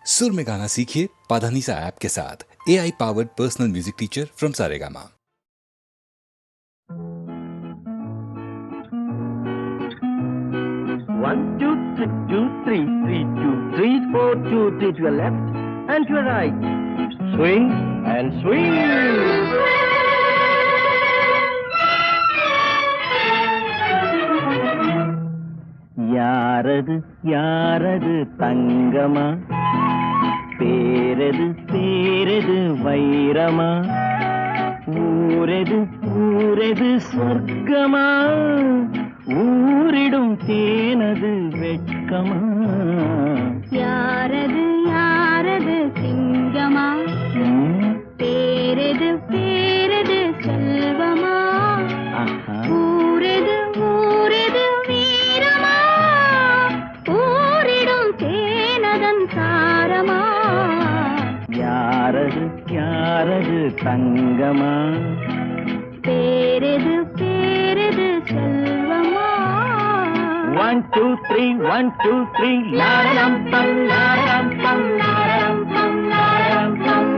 सुर में गाना सीखिए पाधानीसा ऐप के साथ। AI powered personal music teacher from Saregama. One, two, three, two, three, three, two, three, four, two, three to your left and to your right. Swing and swing. யாரது யாரது தங்கமா, பேரது பேரது வைரமா, ஊரது ஊரது சொர்க்கமா, ஊரிடும் தேனது வெட்கமா. யாரது யாரது சிங்கமா, பேரது பேரது செல்வமா, ஊரது ஊரது வீரமா, ஊரிடும் தேனதன் சாரமா. யாரது யாரது தங்கமா, பேரது பேரது செல்வமா. 1, 2, 3, 1, 2, 3, லாரரம் பம் லாரரம் பம் லாரரம் பம் லாரரம் பம்.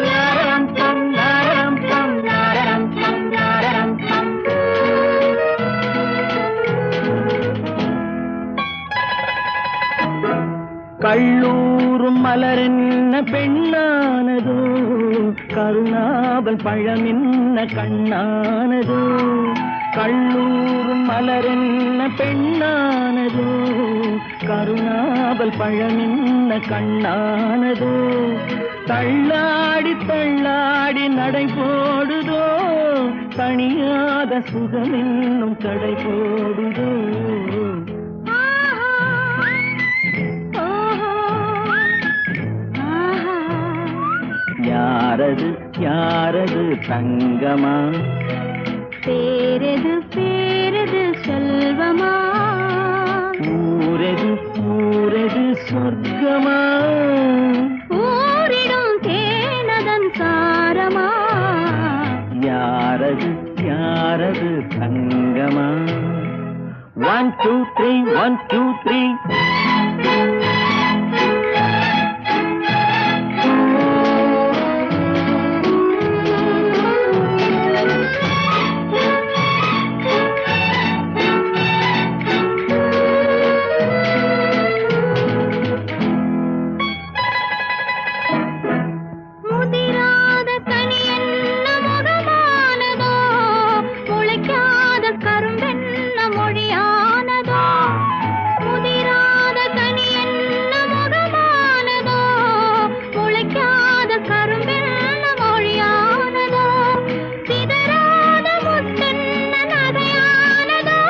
லாரரம் பம் லாரரம் பம் லாரரம் பம் லாரரம் பம். கள்ளூரும் மலரென்ன பெண்ணானதோ, கருணாவல் பழமென்ன கண்ணானதோ. கள்ளூரும் மலரென்ன பெண்ணானதோ, கருணாவல் பழமென்ன கண்ணானதோ. தள்ளாடி தள்ளாடி நடை போடுதோ, தணியாத சுகமென்னும் கடை போடுதோ. யாரது யாரது தங்கமா, பேரது பேரது செல்வமா, ஊரது ஊரது சொர்க்கமா, ஊரிடும் தேனதன் சாரமா. யாரது யாரது தங்கமா. 1, 2, 3, 1, 2, 3. முதிராத கனி என்ன முகமானதோ, முளைக்காத கரும்பென்ன மொழியானதோ. முதிராத கனி என்ன முகமானதோ, முளைக்காத கரும்பென்ன மொழியானதோ. சிதறாத முத்தென்ன நகையானதோ,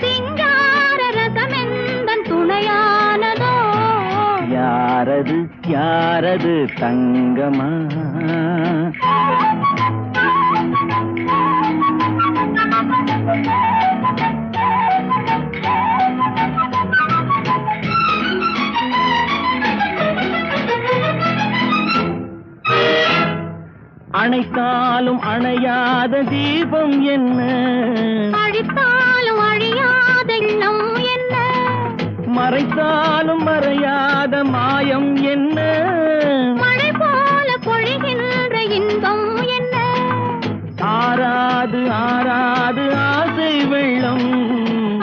சிங்கார ரசமெந்தன் துணையானதோ. யாரது யாரது தங்கமா, அணைத்தாலும் அணையாத தீபம் என்ன, அழித்தாலும் அழியாத எண்ணம் என்ன, மறைத்தாலும் மறையாத மாயம் என்ன. மழை போல பொழிகின்ற இன்பம் என்ன, ஆராது ஆராது ஆசை வெள்ளம்,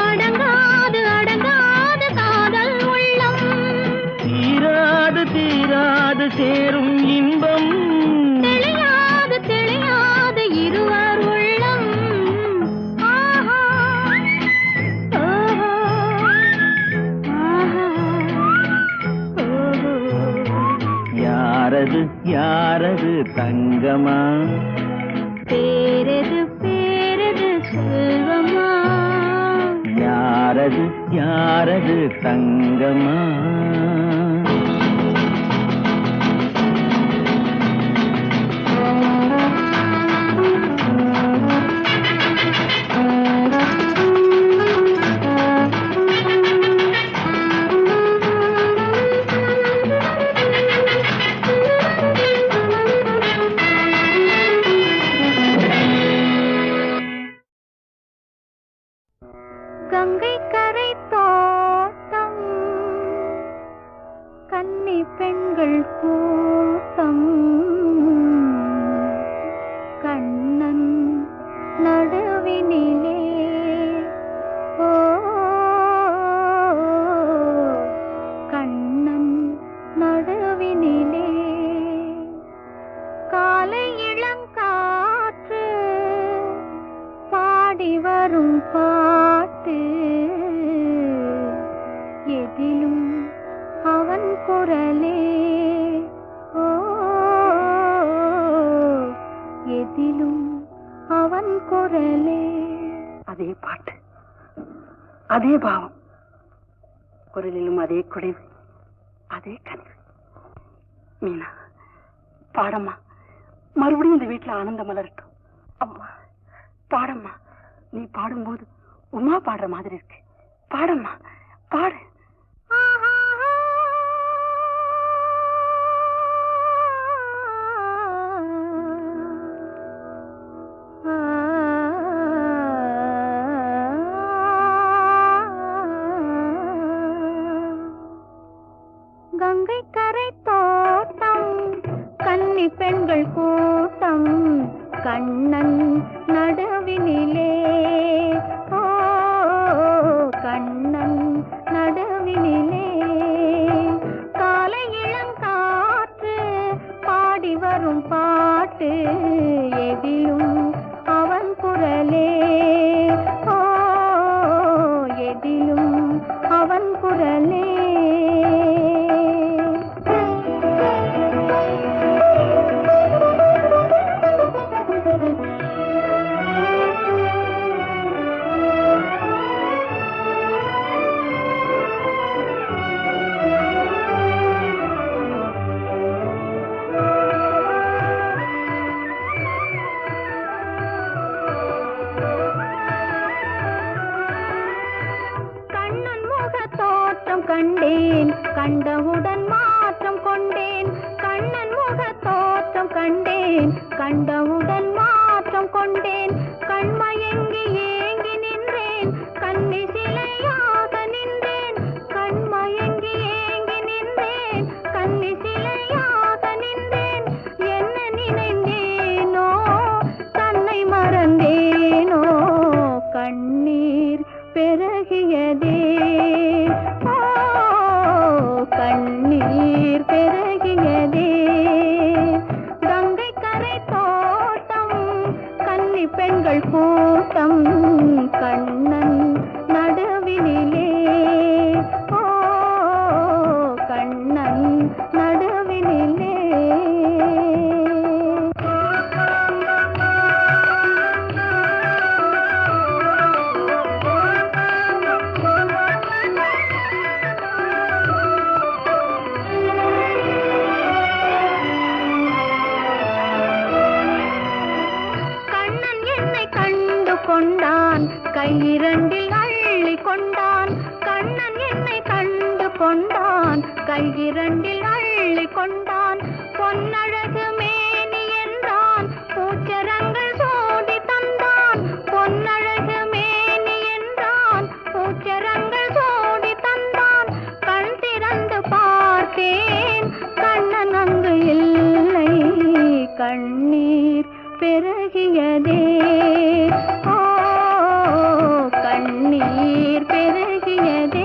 அடங்காது அடங்காது காதல் உள்ளம். தீராது தீராது சேரும் இன்பம், தெளியாது தெளியாது இருவர் உள்ளம். ஆஹா ஓஹோ ஆஹா ஓஹோ. யாரது யாரது தங்கமா, பேரது பேரது செல்வமா. யாரது யாரது தங்கமா. கங்கை கரை தோ அதே பாவம், குரலிலும் அதே குடைவு, அதே கனிவு. மீனா, பாடம்மா, மறுபடியும் இந்த வீட்டுல ஆனந்தம் மலரட்டும். அம்மா பாடம்மா, நீ பாடும்போது உமா பாடுற மாதிரி இருக்கு. பாடம்மா, பாடு. கங்கை கரை தோட்டம், கன்னி பெண்கள் கூட்டம், கண்ணன் நடுவினிலே, ஓ கண்ணன் நடுவினிலே, காலை இளங்காற்று பாடி வரும் பாட்டு, எதிலும் அவன் குரலே, ஓ எதிலும் அவன் குரலே. கண்டேன், கண்டவுடன் மாற்றம் கொண்டேன், கண்ணன் முக தோற்றம் கண்டேன், கண்டவுடன் மாற்றம் கொண்டேன், கண்மயங்கி ஏங்கி நின்றேன், கண்ணி சிலையாக நின்றேன், கண்மயங்கி ஏங்கி நின்றேன், கண்ணி சிலையாக நின்றேன், என்ன நினைந்தேனோ தன்னை மறந்தேனோ, கண்ணீர் பெருகியதே, கண்ணீர் பெருகியதே. கங்கை கரை தோட்டம், கன்னி பெண்கள் கூட்டம், கண்ணன் நடுவினிலே, ஓ கண்ணன் நடுவினிலே. கொண்டான், கையிரண்டில் அள்ளி கொண்டான், கண்ணன் என்னை கண்டு கொண்டான், கையிரண்டில் அள்ளி கொண்டான், பொன்னழகு மேனி என்றான், பூச்சரங்கள் சோடி தந்தான், பொன்னழகு மேனி என்றான், பூச்சரங்கள் சோடி தந்தான், கண் திறந்து பார்த்தேன், கண்ணன் அங்கு இல்லை, கண்ணீர் பெருகியதே, ஓ கண்ணீர் பெருகியதே.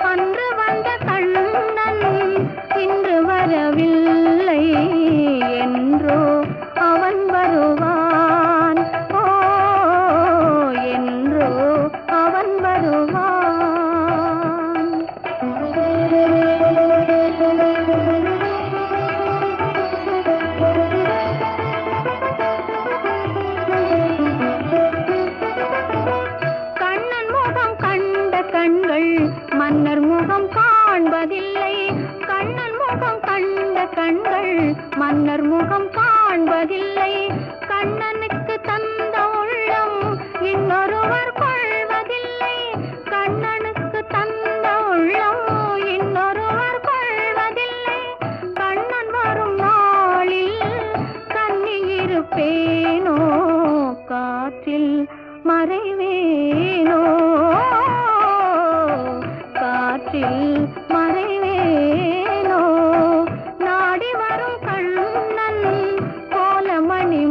அன்று வந்த கண்ணன் இன்று வரவில்லை, என்றோ அவன் வருவான், ஓ என்றோ அவன் வருவான். மன்னர் முகம் காண்பதில்லை, கண்ணன் முகம் கண்ட கண்கள் மன்னர் முகம் காண்பதில்லை, கண்ணனுக்கு தந்த உள்ளம் இன்னொருவர் கொள்வதில்லை, கண்ணனுக்கு தந்த உள்ளம் இன்னொருவர் கொள்வதில்லை, கண்ணன் வரும் நாளில் கண்ணி இருப்பேனோ, காற்றில் மறைவேனோ, காற்றில் மறைவேனோ, நாடி வரும் கண்ணன் கோலமணி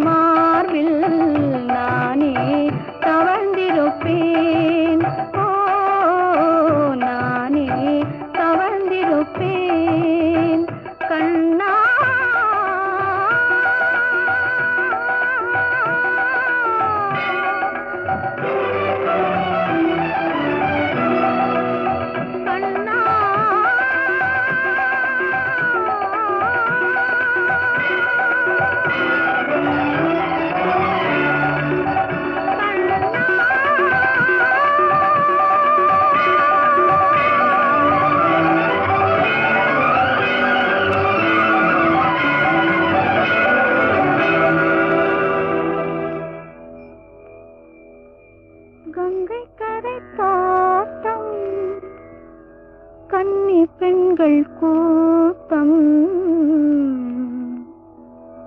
கண்கள் கூட்டம்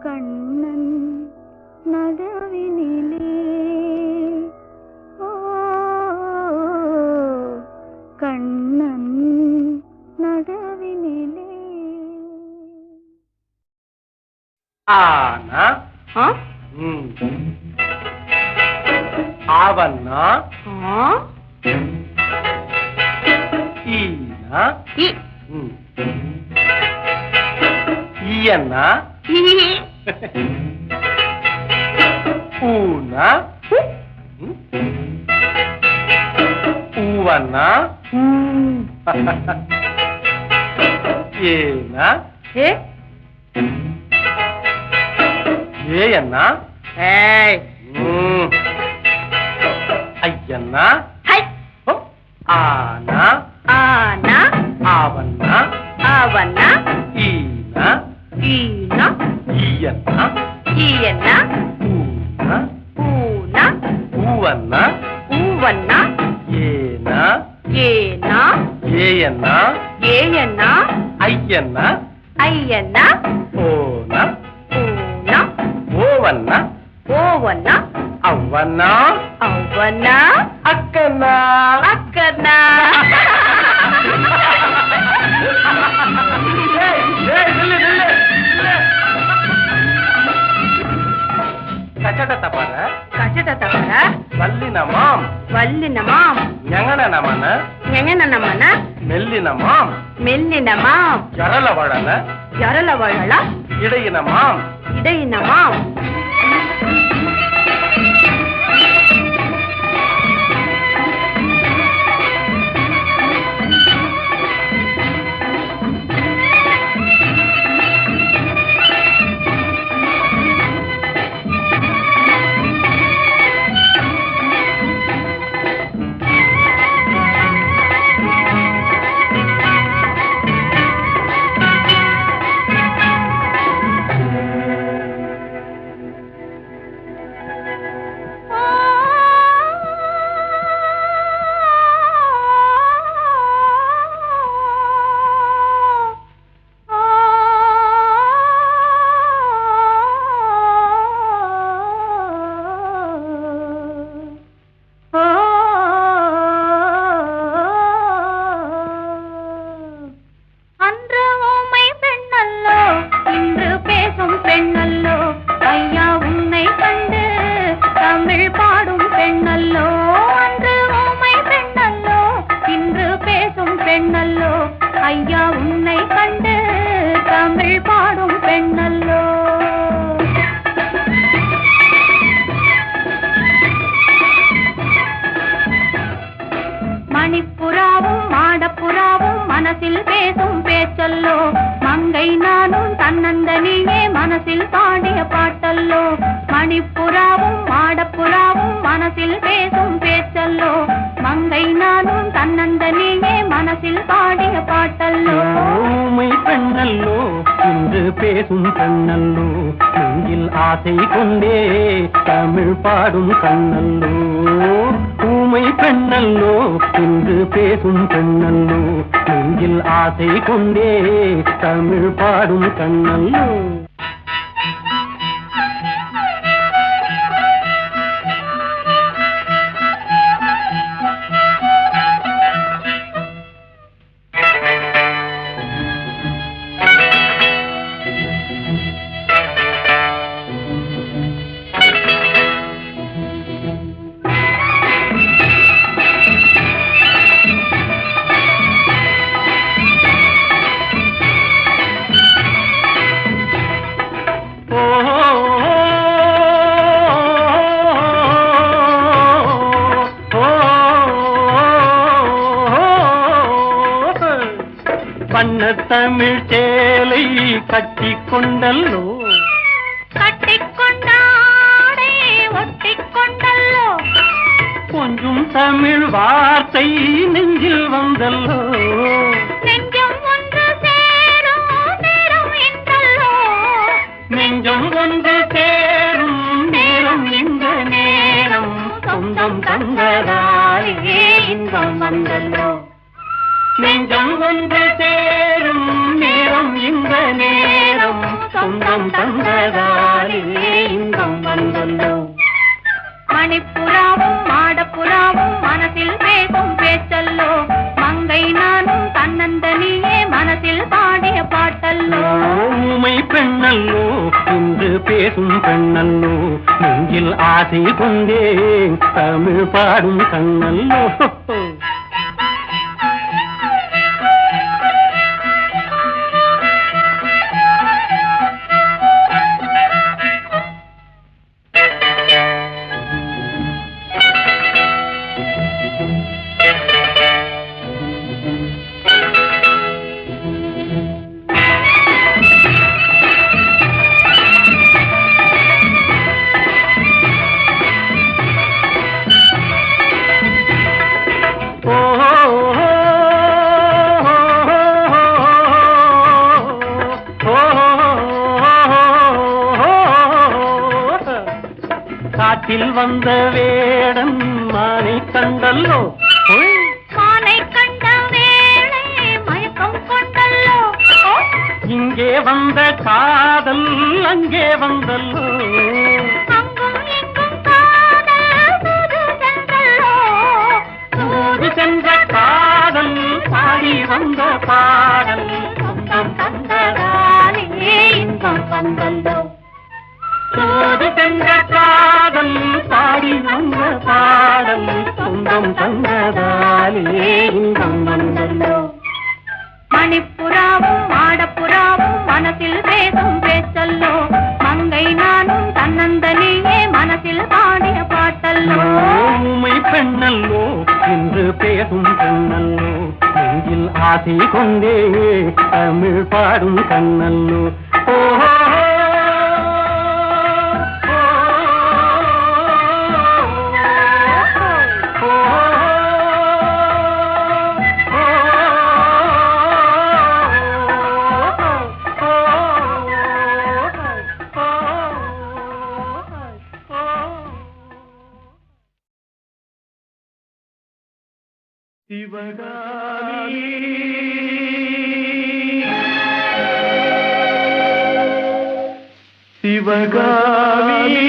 கண்ணன் நடுவினிலே ஓ கண்ணன் நடுவினிலே ஆனா ஆவன்னா ஈனா ஈயன்னா ஊனா ஊவன்னா ஏனா ஏயன்னா ஐயன்னா ஆனா ஆவன்னா ஈனா ஈயன்னா ஊனா ஊவன்னா ஏனா ஏயன்னா ஐயன்னா ஓனா ஓவன்னா அவ்வன்னா அக்கன்னா கச்சட தப்பற வல்லினமாம் ஞங்கனமன மெல்லினமாம் ஜரலவழல இடையினமாம் தமிழ் சேலை கட்டிக்கொண்டல்லோ கொஞ்சம் தமிழ் வார்த்தை நெஞ்சில் வந்தல்லோ நெஞ்சம் ஒன்று சேரும் நேரம் இந்த நேரம் சொந்தம் தந்ததாலே இன்பம் வந்தல்லோ நெஞ்சம் ஒன்று சேரும் நேரம் இந்த நேரம் சொந்தம் தந்ததாலே இன்பம் வந்தல்லோ. மணிப்புறாவும் மாடப்புறாவும் மனசில் பேசும் பேச்சல்லோ. மங்கை நானும் தன்னந்தனியே மனசில் பாடிய பாட்டல்லோ. ஊமை பெண்ணல்லோ இன்று பேசும் பெண்ணல்லோ. நெஞ்சில் ஆசை கொண்டே தமிழ் பாடும் கண்ணல்லோ. காட்டில் வந்த வேடன் மானை கண்டல்லோ. மானை கண்ட வேளை மயக்கம் கொண்டல்லோ. இங்கே வந்த காதல் அங்கே வந்தல்லோ. அங்கும் இங்கும் காதல் தூது சென்றல்லோ. தூது சென்ற காதல் பாடி வந்த பாடல் சொந்தம் தந்ததாலே இன்பம் வந்தல்லோ. தூது சென்ற காதல் பாடி வந்த பாடல் சொந்தம் தந்ததாலே இன்பம் வந்தல்லோ. மணிப்புறாவும் மாடப்புறாவும் மனசில் பேசும் பேச்சல்லோ. மங்கை நானும் தன்னந்தனியே மனசில் பாடிய பாட்டல்லோ. ஊமை பெண்ணல்லோ இன்று பேசும் பெண்ணல்லோ. நெஞ்சில் ஆசை கொண்டே தமிழ் பாடும் கண்ணல்லோ. ஓஹோ சிவகாமி சிவகாமி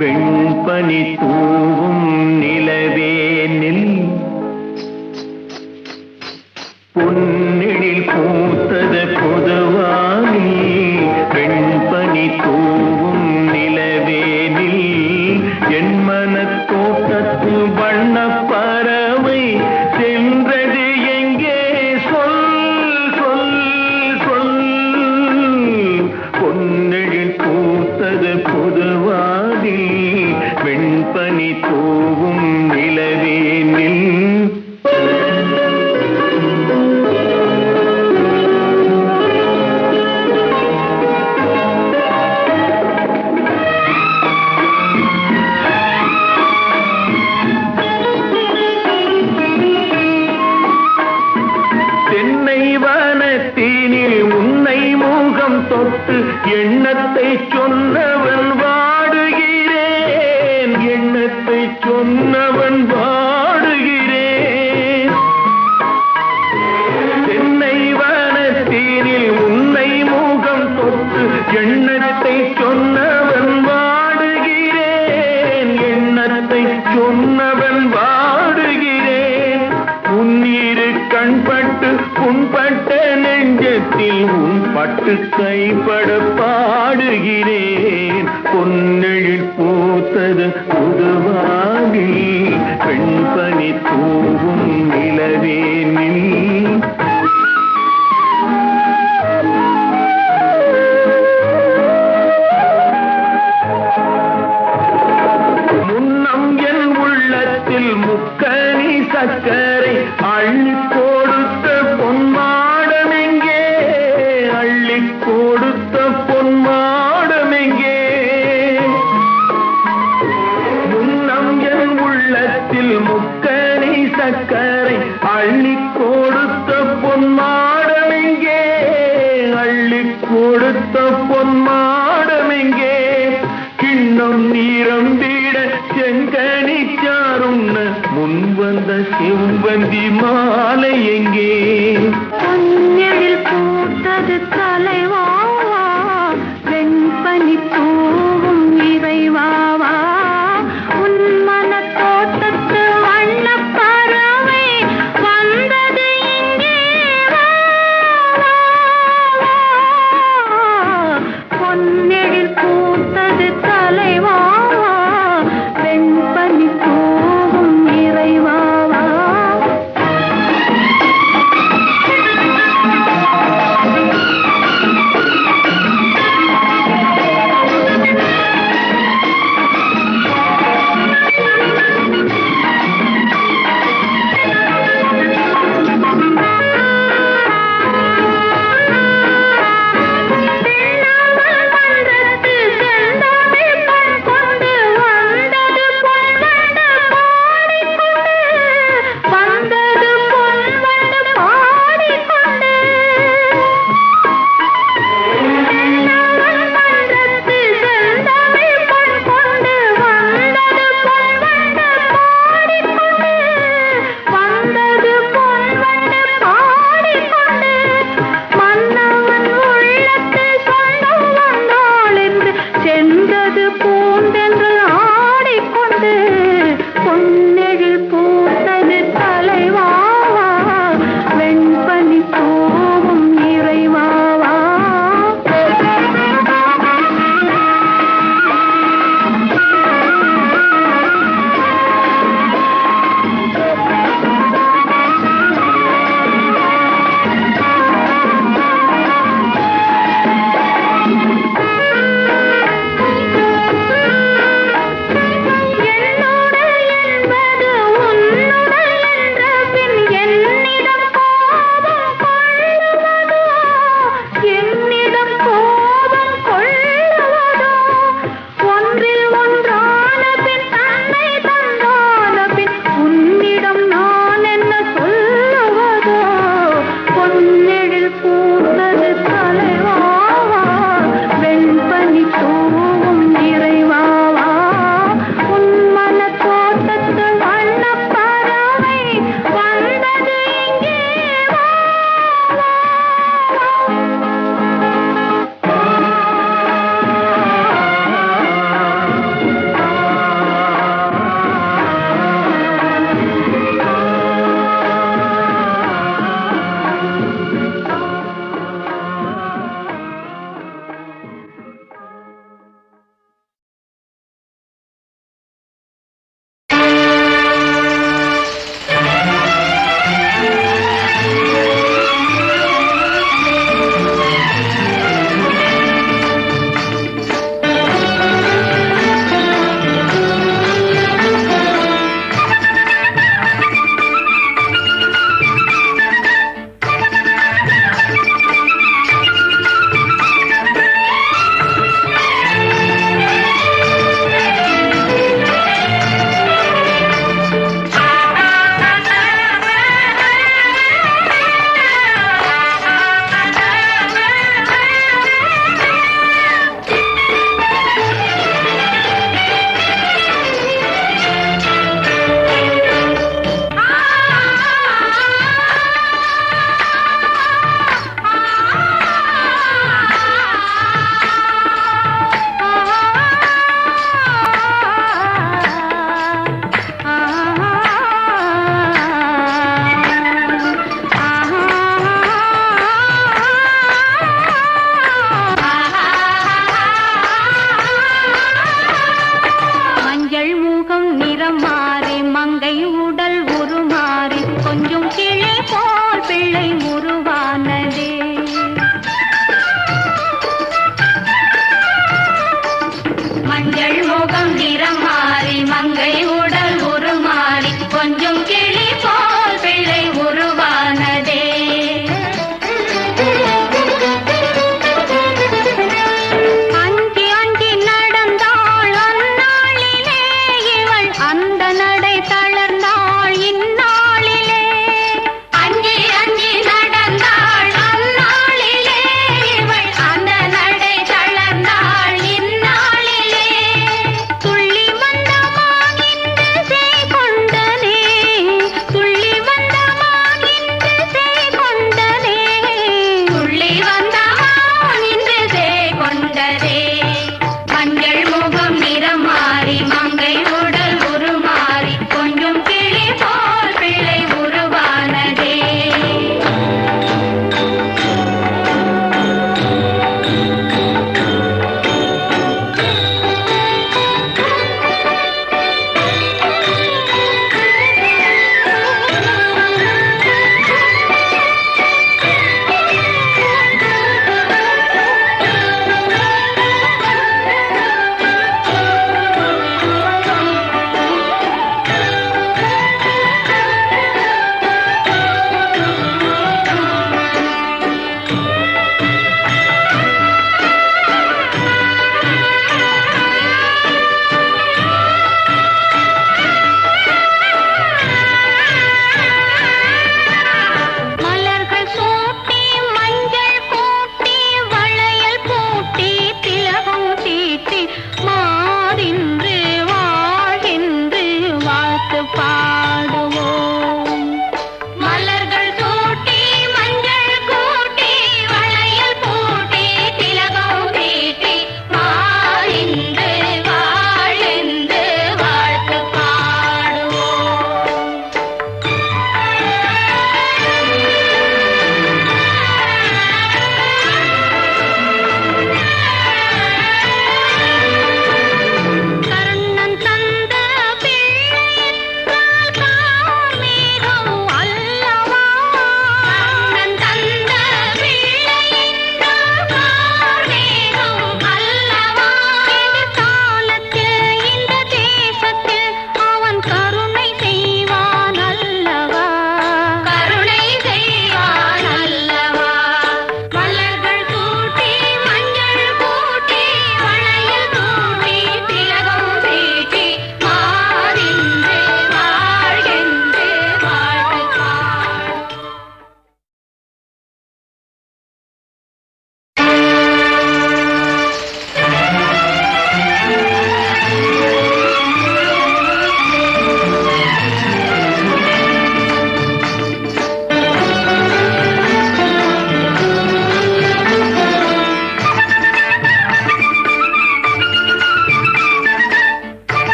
வெண்பனி தூவும் நிலவேனில் பொன்னிழில் பூத்தது பொதுவானி வெண்பனி தூவும் நிலவேனில் என் மனத்தோட்டத்து வண்ண பறவை சென்றது எங்கே சொல் சொல் சொல் பொன்னிழில் பூத்தது பொதுவானி வெண்பனி தூவும் நிலவேனில் தென்னை வனத்தினில் உன்னை முகம் தொட்டு எண்ணத்தை சொன்னவன் வாடுகிறேன் எண்ணத்தை சொன்னவன் வாடுகிறேன் தென்னை வனத்தினில் உன்னை முகம் தொட்டு எண்ணத்தை சொன்னவன் வாடுகிறேன் எண்ணத்தை சொன்னவன் வாடுகிறேன் உன்னிரு கண்பட்டு புண்பட்ட நெஞ்சத்தில் உன் பட்டு கைப்பட பாடுகிறேன் பொன்னெழில் பூத்தது புதுவாகி பெண்பனி தூவும் நிலவேனில் கொடுத்த பொன்மாடம் எங்கே கிண்ணம் நீரம்பிட செங்கனிச்சாருண்ண முன் வந்த செவ்வந்தி மாலை எங்கே பொன்னெழில் பூத்தது தலைவாவா வெண்பனி தூவும் இறைவாவா உன் மன தோட்டத்து வண்ணப் பறவை வந்தது இங்கே வா, வா, வா. பொன்னெழில் பூத்தது தலைவாவா வெண்பனி தூவும் இறைவாவா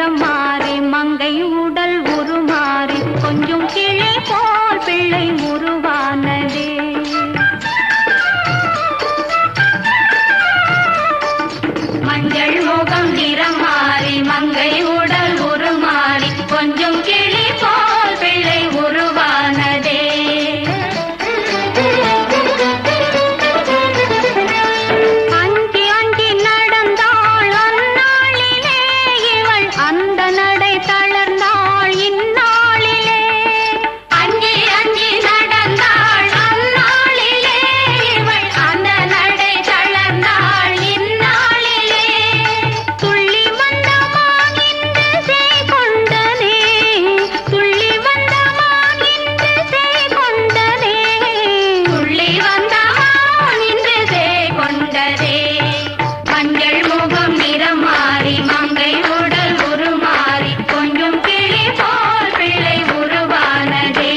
நிறம் மாறி மங்கை உடல் உருமாறி கொஞ்சம் கிளை போல் பிள்ளை உருவானதே. மஞ்சள் முகம் நிறம் மாறி மங்கை உடல் உருமாறி கொஞ்சம் கிளி போல் பிள்ளை உருவானதே. அஞ்சி அஞ்சி நடந்தாள் அந்நாளிலே இவள் அந்த நடை தளர்ந்தாள் இந்நாளிலே. அஞ்சி அஞ்சி நடந்தாள் அந்நாளிலே இவள் அந்த நடை தளர்ந்தாள் இந்நாளிலே. துள்ளி வந்த மானின்று செய் கொண்டதே, துள்ளி வந்த மானின்று செய் கொண்டதே, துள்ளி வந்த மானின்று செய் கொண்டதே. மஞ்சள் முகம் நிறம் மாறி மங்கை உடல் உருமாறி கொஞ்சம் கிளி போல் பிள்ளை உருவானதே.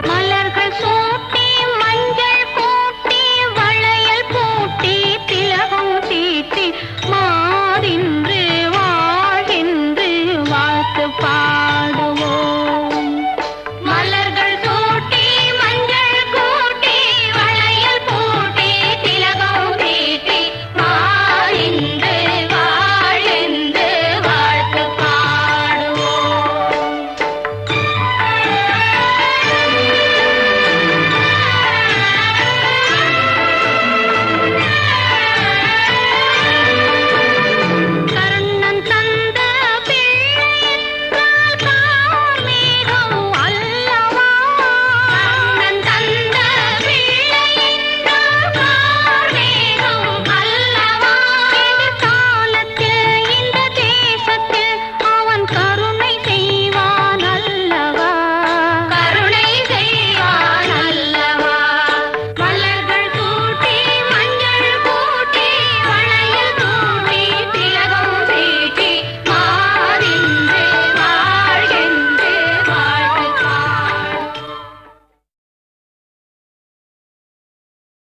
மலர்கள் சூட்டி மஞ்சள் கூட்டி வளையல் பூட்டி திலகம் தீட்டி மாறின்று வாழ்கின்று வாழ்த்து